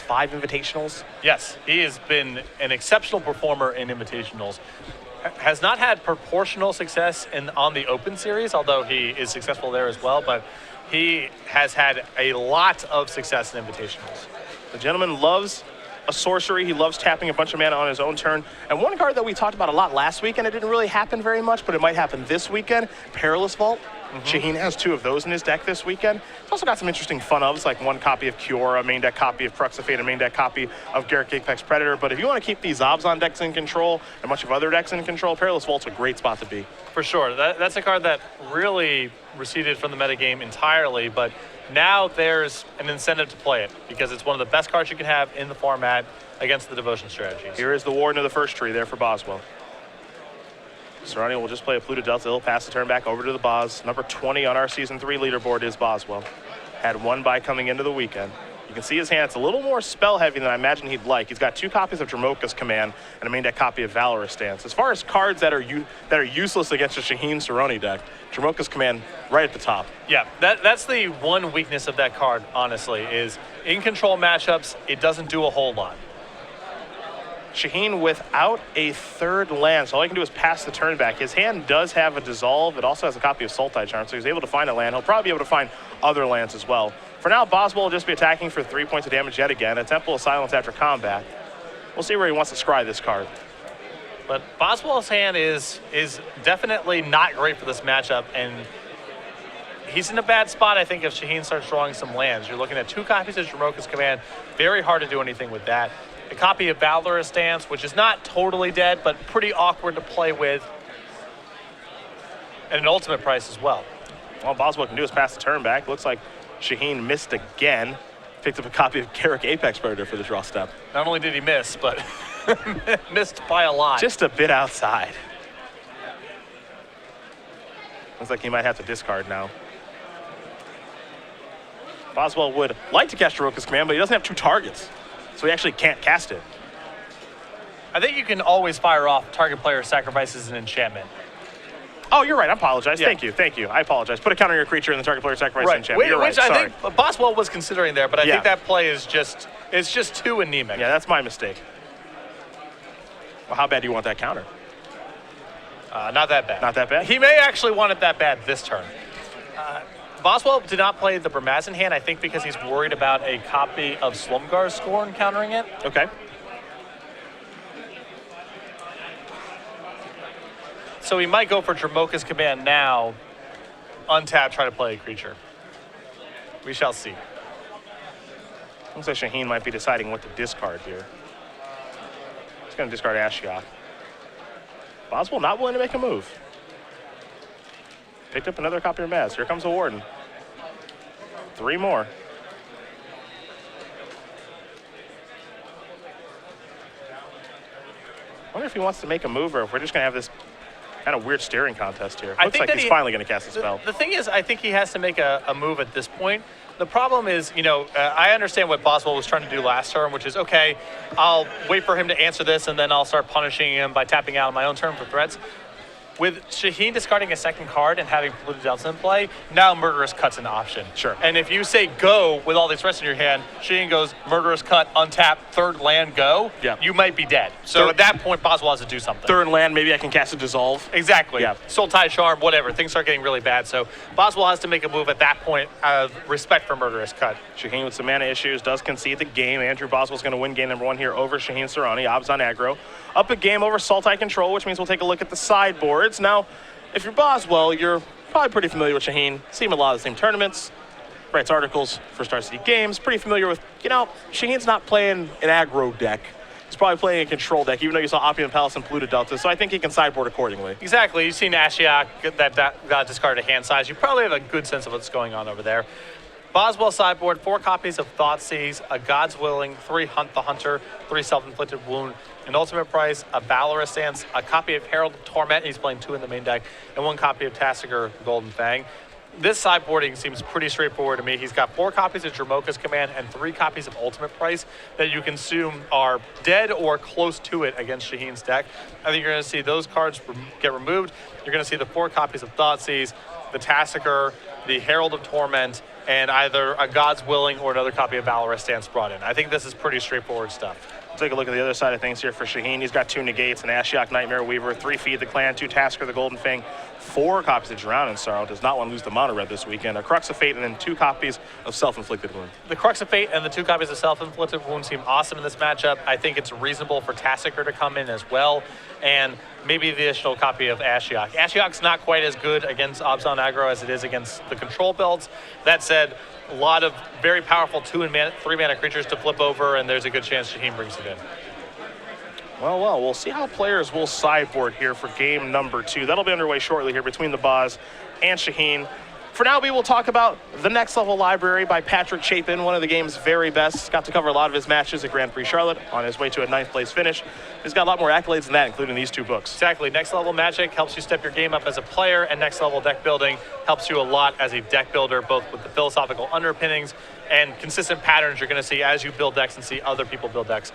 5 invitationals. Yes, he has been an exceptional performer in invitationals. Has not had proportional success on the Open Series, although he is successful there as well, but he has had a lot of success in invitationals. The gentleman loves a sorcery. He loves tapping a bunch of mana on his own turn. And one card that we talked about a lot last week, and it didn't really happen very much, but it might happen this weekend, Perilous Vault. Shaheen has 2 of those in his deck this weekend. He's also got some interesting fun ofs, like 1 copy of Kiora, a main deck copy of Crux of Fate, a main deck copy of Garruk Apex Predator. But if you want to keep these Zobzon decks in control and a bunch of other decks in control, Perilous Vault's a great spot to be. For sure. That's a card that really receded from the metagame entirely, but now there's an incentive to play it because it's one of the best cards you can have in the format against the Devotion strategies. Here is the Warden of the first tree there for Boswell. Soorani will just play a Polluted Delta. He'll pass the turn back over to the Boz. Number 20 on our Season 3 leaderboard is Boswell. Had 1 bye coming into the weekend. You can see his hand. It's a little more spell heavy than I imagine he'd like. He's got 2 copies of Dromoka's Command and a main deck copy of Valorous Stance. As far as cards that are useless against a Shaheen Soorani deck, Dromoka's Command right at the top. Yeah, that's the one weakness of that card, honestly, is in control matchups, it doesn't do a whole lot. Shaheen without a 3rd land, so all he can do is pass the turn back. His hand does have a Dissolve. It also has a copy of Sultai Charm, so he's able to find a land. He'll probably be able to find other lands as well. For now, Boswell will just be attacking for 3 points of damage yet again. A Temple of Silence after combat. We'll see where he wants to scry this card. But Boswell's hand is definitely not great for this matchup, and he's in a bad spot, I think, if Shaheen starts drawing some lands. You're looking at 2 copies of Dromoka's Command. Very hard to do anything with that. A copy of Valorous Stance, which is not totally dead, but pretty awkward to play with. And an ultimate price as well. All Boswell can do is pass the turn back. Looks like Shaheen missed again. Picked up a copy of Garruk Apex Predator for the draw step. Not only did he miss, but missed by a lot. Just a bit outside. Looks like he might have to discard now. Boswell would like to cast Dromoka's Command, but he doesn't have 2 targets. So he actually can't cast it. I think you can always fire off target player sacrifices an enchantment. Oh, you're right. I apologize. Yeah. Thank you. I apologize. Put a counter on your creature and the target player sacrifices an enchantment. You're right. Which I think Boswell was considering there, but I think that play is just too anemic. Yeah, that's my mistake. Well, how bad do you want that counter? Not that bad. Not that bad? He may actually want it that bad this turn. Boswell did not play the Bramazan hand, I think because he's worried about a copy of Slumgar's Scorn countering it. Okay. So he might go for Dromoka's Command now, untap, try to play a creature. We shall see. Looks like Shaheen might be deciding what to discard here. He's going to discard Ashiok. Boswell not willing to make a move. Picked up another copy of Maz. Here comes a Warden. 3 more. I wonder if he wants to make a move or if we're just going to have this kind of weird staring contest here. Looks like he's finally going to cast a spell. The thing is, I think he has to make a move at this point. The problem is, I understand what Boswell was trying to do last turn, which is, okay, I'll wait for him to answer this, and then I'll start punishing him by tapping out on my own turn for threats. With Shaheen discarding a 2nd card and having Polluted Delta in play, now Murderous Cut's an option. Sure. And if you say go with all these threats in your hand, Shaheen goes Murderous Cut, untap, 3rd land, go, you might be dead. So at that point, Boswell has to do something. 3rd land, maybe I can cast a Dissolve. Exactly. Yeah. Sultai Charm, whatever. Things start getting really bad. So Boswell has to make a move at that point out of respect for Murderous Cut. Shaheen with some mana issues does concede the game. Andrew Boswell's going to win game number 1 here over Shaheen Soorani. Obs on aggro. Up a game over Sultai Control, which means we'll take a look at the sideboards. Now, if you're Boswell, you're probably pretty familiar with Shaheen. See him in a lot of the same tournaments. Writes articles for Star City Games. Pretty familiar with, Shaheen's not playing an aggro deck. He's probably playing a control deck, even though you saw Opulent Palace and Polluted Delta. So I think he can sideboard accordingly. Exactly. You've seen Ashiok that got discarded a hand size. You probably have a good sense of what's going on over there. Boswell sideboard, 4 copies of Thoughtseize, a God's Willing, 3 Hunt the Hunter, 3 Self-Inflicted Wound, an Ultimate Price, a Valorous Stance, a copy of Herald of Torment, he's playing 2 in the main deck, and 1 copy of Tasigur Golden Fang. This sideboarding seems pretty straightforward to me. He's got 4 copies of Dromoka's Command and 3 copies of Ultimate Price that you can assume are dead or close to it against Shaheen's deck. I think you're going to see those cards get removed. You're going to see the 4 copies of Thoughtseize, the Tasigur, the Herald of Torment, and either a God's Willing or another copy of Valorous Stance brought in. I think this is pretty straightforward stuff. Take a look at the other side of things here for Shaheen. He's got 2 Negates, an Ashiok Nightmare Weaver, 3 Feed the Clan, 2 Tasker the Golden Fang, 4 copies of Drown in Sorrow. Does not want to lose the Mono Red this weekend. A Crux of Fate, and then 2 copies of Self-Inflicted Wound. The Crux of Fate and the 2 copies of Self-Inflicted Wound seem awesome in this matchup. I think it's reasonable for Tasker to come in as well, and maybe the additional copy of Ashiok. Ashiok's not quite as good against Abzan aggro as it is against the control builds. That said, a lot of very powerful 2 and 3 mana creatures to flip over, and there's a good chance Shaheen brings it in. Well, we'll see how players will sideboard here for game number 2. That'll be underway shortly here between the Boz and Shaheen. For now, we will talk about the Next Level Library by Patrick Chapin, one of the game's very best. Got to cover a lot of his matches at Grand Prix Charlotte on his way to a 9th place finish. He's got a lot more accolades than that, including these 2 books. Exactly. Next Level Magic helps you step your game up as a player, and Next Level Deck Building helps you a lot as a deck builder, both with the philosophical underpinnings and consistent patterns you're going to see as you build decks and see other people build decks.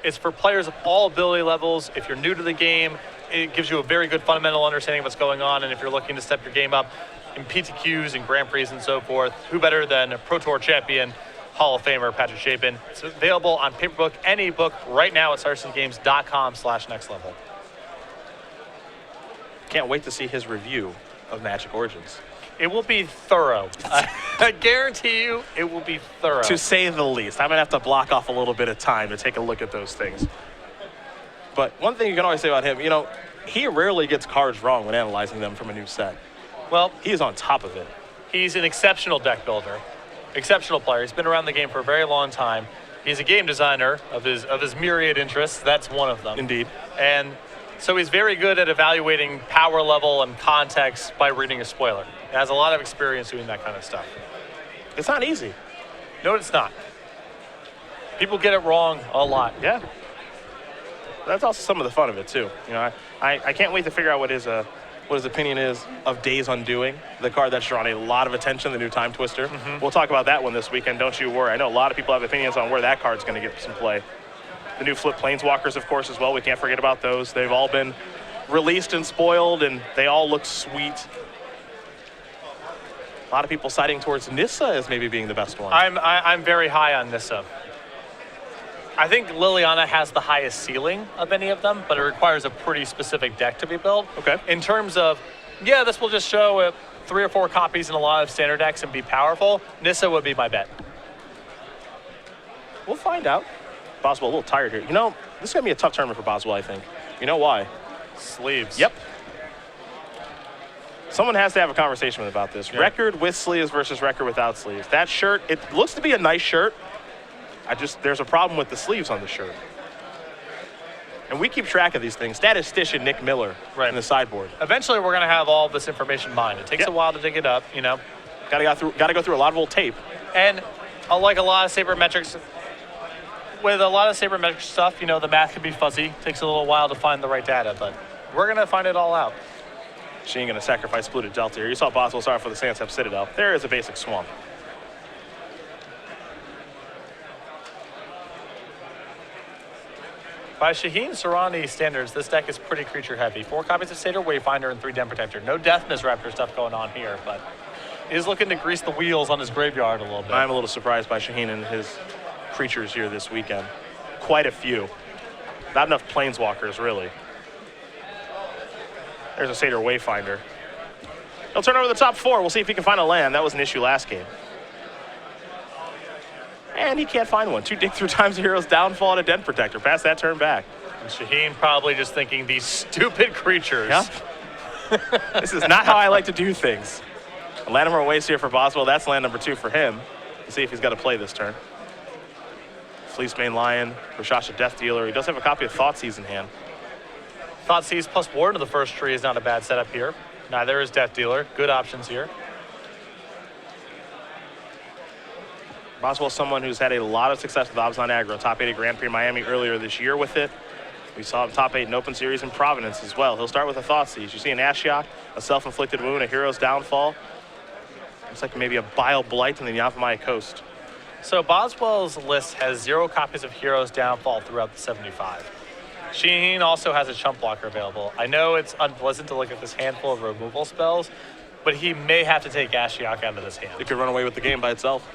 It's for players of all ability levels. If you're new to the game, it gives you a very good fundamental understanding of what's going on, and if you're looking to step your game up in PTQs and Grand Prix and so forth, who better than Pro Tour champion, Hall of Famer Patrick Chapin. It's available on paperbook and ebook right now at StarCityGames.com/nextlevel. Can't wait to see his review of Magic Origins. It will be thorough. I guarantee you it will be thorough. To say the least. I'm going to have to block off a little bit of time to take a look at those things. But one thing you can always say about him, he rarely gets cards wrong when analyzing them from a new set. Well, he is on top of it. He's an exceptional deck builder, exceptional player. He's been around the game for a very long time. He's a game designer of his myriad interests. That's one of them. Indeed. And so he's very good at evaluating power level and context by reading a spoiler. He has a lot of experience doing that kind of stuff. It's not easy. No, it's not. People get it wrong a lot. Yeah. That's also some of the fun of it too. I can't wait to figure out what his opinion is of Days Undoing, the card that's drawn a lot of attention, the new Time Twister. Mm-hmm. We'll talk about that one this weekend, don't you worry. I know a lot of people have opinions on where that card's going to get some play. The new Flip Planeswalkers, of course, as well. We can't forget about those. They've all been released and spoiled, and they all look sweet. A lot of people citing towards Nissa as maybe being the best one. I'm very high on Nissa. I think Liliana has the highest ceiling of any of them, but it requires a pretty specific deck to be built. Okay. In terms of, this will just show 3 or 4 copies in a lot of standard decks and be powerful. Nissa would be my bet. We'll find out. Boswell a little tired here. This is going to be a tough tournament for Boswell, I think. You know why? Sleeves. Yep. Someone has to have a conversation about this. Yeah. Record with sleeves versus record without sleeves. That shirt, it looks to be a nice shirt. There's a problem with the sleeves on the shirt. And we keep track of these things. Statistician and Nick Miller in the sideboard. Eventually, we're going to have all this information mined. It takes a while to dig it up, Got to go through a lot of old tape. And like a lot of sabermetrics, with a lot of sabermetric stuff, the math can be fuzzy. It takes a little while to find the right data, but we're going to find it all out. She ain't going to sacrifice Polluted Delta here. You saw Boswell sorry for the Sandstep Citadel. There is a basic swamp. By Shaheen Soorani standards, this deck is pretty creature heavy. 4 copies of Satyr Wayfinder and 3 Den Protector. No Death Misraptor stuff going on here, but is looking to grease the wheels on his graveyard a little bit. I'm a little surprised by Shaheen and his creatures here this weekend. Quite a few. Not enough Planeswalkers, really. There's a Satyr Wayfinder. He'll turn over the top 4. We'll see if he can find a land. That was an issue last game. And he can't find one. 2 Dig Through Times of Heroes, Downfall, and a Den Protector. Pass that turn back. And Shaheen probably just thinking, these stupid creatures. Yep. This is not how I like to do things. Latimer Waste here for Boswell. That's land number 2 for him. Let's see if he's got to play this turn. Fleecebane Lion, Rashasha Death Dealer. He does have a copy of Thoughtseize in hand. Thoughtseize plus Ward to the first tree is not a bad setup here. Neither is Death Dealer. Good options here. Boswell's someone who's had a lot of success with Abzan aggro. Top 8 at Grand Prix Miami earlier this year with it. We saw him top 8 in Open Series in Providence as well. He'll start with a Thoughtseize. You see an Ashiok, a Self-Inflicted Wound, a Hero's Downfall. Looks like maybe a Bile Blight on the Yavimaya Coast. So Boswell's list has 0 copies of Hero's Downfall throughout the 75. Shaheen also has a chump blocker available. I know it's unpleasant to look at this handful of removal spells, but he may have to take Ashiok out of this hand. It could run away with the game by itself.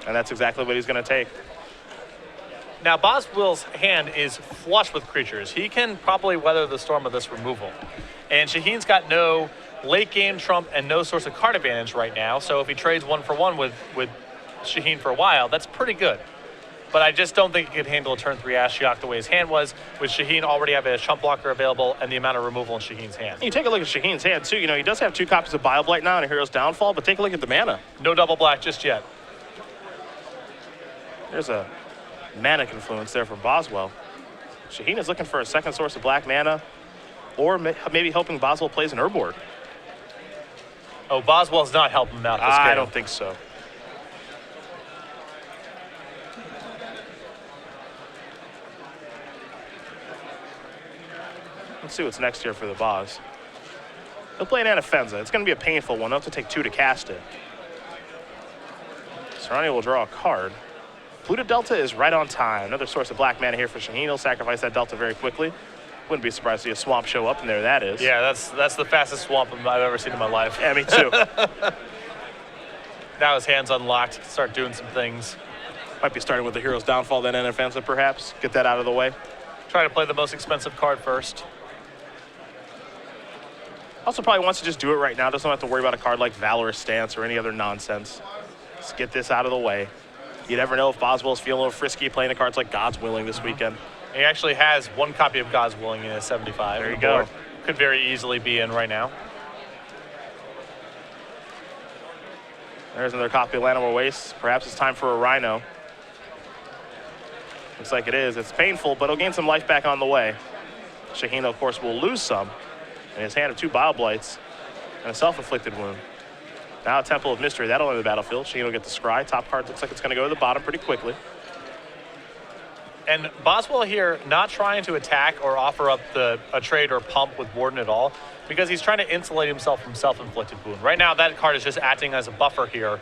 And that's exactly what he's going to take. Now, Boswell's hand is flush with creatures. He can probably weather the storm of this removal. And Shaheen's got no late game trump and no source of card advantage right now. So if he trades 1-for-1 with Shaheen for a while, that's pretty good. But I just don't think he could handle a turn 3 Ashiok the way his hand was, with Shaheen already having a chump blocker available and the amount of removal in Shaheen's hand. You take a look at Shaheen's hand, too. You know, he does have 2 copies of BioBlight now and a Hero's Downfall, but take a look at the mana. No double black just yet. There's a mana confluence there from Boswell. Shaheen is looking for a second source of black mana, or maybe hoping Boswell plays an Urborg. Oh, Boswell's not helping him out this game. I don't think so. Let's see what's next here for the Boz. He'll play an Anafenza. It's going to be a painful one. He'll have to take 2 to cast it. Soorani will draw a card. Polluted Delta is right on time. Another source of black mana here for Shaheen. He'll sacrifice that Delta very quickly. Wouldn't be surprised to see a swamp show up, and there that is. Yeah, that's the fastest swamp I've ever seen in my life. Yeah, me too. Now his hand's unlocked. He can start doing some things. Might be starting with the Hero's Downfall, then Anafenza, perhaps. Get that out of the way. Try to play the most expensive card first. Also probably wants to just do it right now. Doesn't have to worry about a card like Valorous Stance or any other nonsense. Just get this out of the way. You never know if Boswell's feeling a little frisky playing the cards like God's Willing this weekend. He actually has 1 copy of God's Willing in his 75. There you go. Could very easily be in right now. There's another copy of Llanowar Waste. Perhaps it's time for a Rhino. Looks like it is. It's painful, but he'll gain some life back on the way. Shaheen, of course, will lose some. In his hand of 2 BioBlights and a self-inflicted wound. Now a Temple of Mystery. That'll enter the battlefield. Shaheen will get the Scry. Top card looks like it's going to go to the bottom pretty quickly. And Boswell here not trying to attack or offer up a trade or pump with Warden at all, because he's trying to insulate himself from self-inflicted wound. Right now, that card is just acting as a buffer here.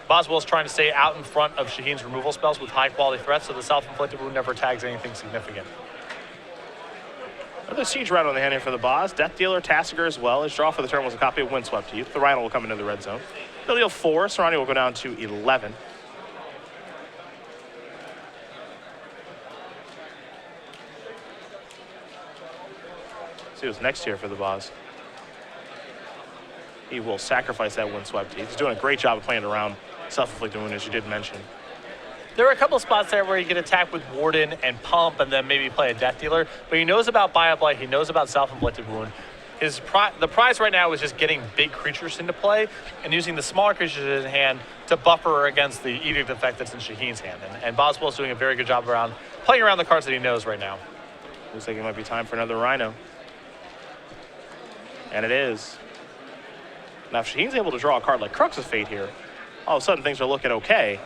Boswell's trying to stay out in front of Shaheen's removal spells with high-quality threats, so the self-inflicted wound never tags anything significant. Another Siege Rhino on the hand here for the Boz. Death Dealer, Tassiger as well. His draw for the turn was a copy of Windswept Heath. The Rhino will come into the red zone. He'll deal 4. Soorani will go down to 11. See what's next here for the Boz. He will sacrifice that Windswept Heath. He's doing a great job of playing around self-inflicted wound, as you did mention. There are a couple of spots there where he can attack with Warden and Pump and then maybe play a Death Dealer, but he knows about BioBlight, he knows about Self-Inflicted Wound. The prize right now is just getting big creatures into play and using the smaller creatures in his hand to buffer against the Edict effect that's in Shaheen's hand. And Boswell's doing a very good job around playing around the cards that he knows right now. Looks like it might be time for another Rhino. And it is. Now, if Shaheen's able to draw a card like Crux of Fate here, all of a sudden things are looking okay.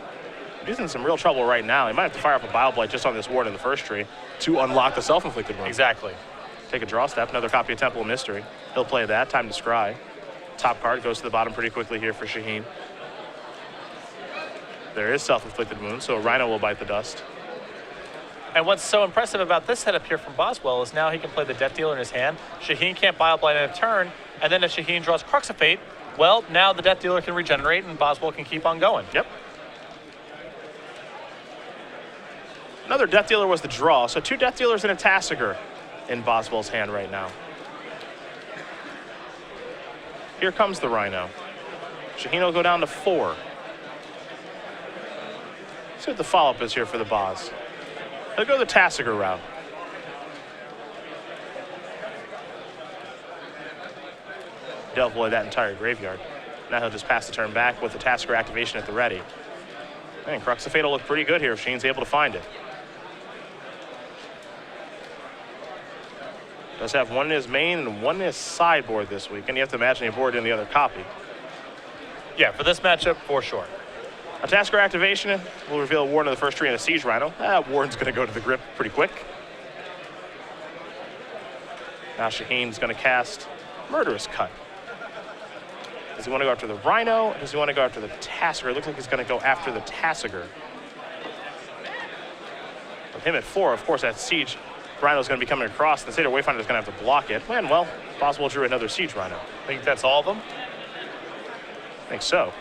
He's in some real trouble right now. He might have to fire up a BioBlight just on this ward in the first tree to unlock the self-inflicted wound. Exactly. Take a draw step, another copy of Temple of Mystery. He'll play that, time to scry. Top card goes to the bottom pretty quickly here for Shaheen. There is self-inflicted wound, so a Rhino will bite the dust. And what's so impressive about this setup here from Boswell is now he can play the Death Dealer in his hand. Shaheen can't BioBlight in a turn, and then if Shaheen draws Crux of Fate, well, now the Death Dealer can regenerate and Boswell can keep on going. Yep. Another Death Dealer was the draw, so 2 Death Dealers and a Tassiger in Boswell's hand right now. Here comes the Rhino. Shaheen will go down to 4. See what the follow-up is here for the Boz. He'll go the Tassiger route. Delve away that entire graveyard. Now he'll just pass the turn back with the Tassiger activation at the ready. And Crux of Fate will look pretty good here if Shaheen's able to find it. Does have 1 in his main and 1 in his sideboard this week, and you have to imagine he boarded in the other copy. Yeah, for this matchup, for sure. A Tasker activation will reveal a Warden of the first tree and a Siege Rhino. Warden's going to go to the grip pretty quick. Now Shaheen's going to cast Murderous Cut. Does he want to go after the Rhino, or does he want to go after the Tasker? It looks like he's going to go after the Tassiger. With him at 4, of course, that Siege Rhino's going to be coming across. The Seder Wayfinder's going to have to block it. And, well, Boswell drew another Siege Rhino. I think that's all of them. think so.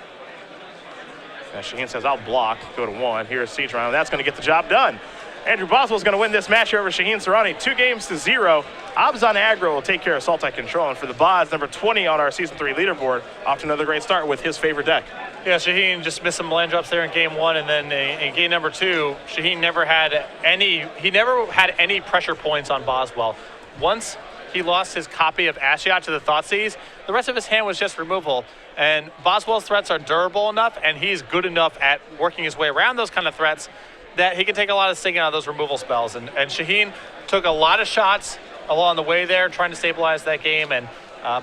And Shaheen says, I'll block, go to 1. Here's Siege Round. That's going to get the job done. Andrew Boswell's going to win this match here over Shaheen Soorani, 2-0. Abzan Aggro will take care of Sultai Control. And for the Boz, number 20 on our Season 3 leaderboard, off to another great start with his favorite deck. Yeah, Shaheen just missed some land drops there in game 1, and then in game number 2, Shaheen never had any pressure points on Boswell. Once he lost his copy of Ashiok to the Thoughtseize, the rest of his hand was just removal. And Boswell's threats are durable enough, and he's good enough at working his way around those kind of threats that he can take a lot of sting out of those removal spells. And Shaheen took a lot of shots along the way there, trying to stabilize that game, and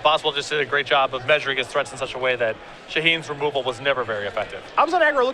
Boswell just did a great job of measuring his threats in such a way that Shaheen's removal was never very effective. Abzan Aggro looks